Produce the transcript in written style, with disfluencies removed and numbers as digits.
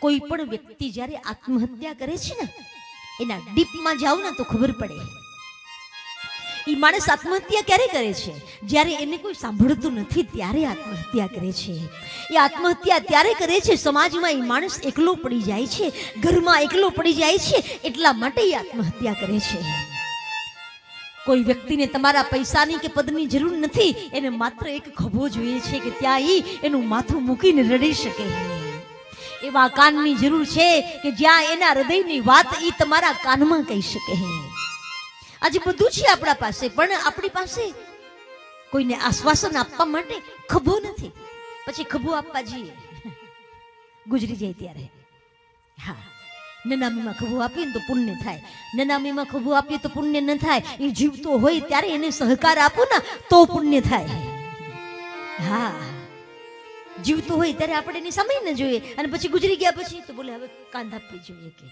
કોઈ પણ વ્યક્તિ જ્યારે આત્મહત્યા કરે છે ને, એના ડીપમાં જાવ ને તો ખબર પડે એ માણસ આત્મહત્યા ક્યારે કરે છે? જ્યારે એને કોઈ સાંભળતું નથી ત્યારે આત્મહત્યા કરે છે. એ આત્મહત્યા ત્યારે કરે છે સમાજમાં એ માણસ એકલો પડી જાય છે, ઘરમાં એકલો પડી જાય છે, એટલા માટે એ આત્મહત્યા કરે છે. કોઈ વ્યક્તિને તમારા પૈસાની કે પદની જરૂર નથી, એને માત્ર એક ખભો જોઈએ છે કે ત્યાં એનું માથું મૂકીને રડી શકે. એવા કાનની જરૂર છે કે જ્યાં એના હૃદયની વાત એ તમારા કાનમાં કહી શકે. આજે બધું છે આપણા પાસે, પણ આપણી પાસે કોઈને આશ્વાસન આપવા માટે ખભો નથી. પછી ખભો આપવા જઈએ ગુજરી જાય ત્યારે, હા નનામીમાં ખભો આપીએ ને તો પુણ્ય થાય, નનામીમાં ખભો આપીએ તો પુણ્ય ન થાય. એ જીવતો હોય ત્યારે એને સહકાર આપો ને તો પુણ્ય થાય. હા, જીવતો હોય ત્યારે આપણે એની સામે ન જોઈએ, અને પછી ગુજરી ગયા પછી તો બોલે હવે કાંધ આપવી જોઈએ કે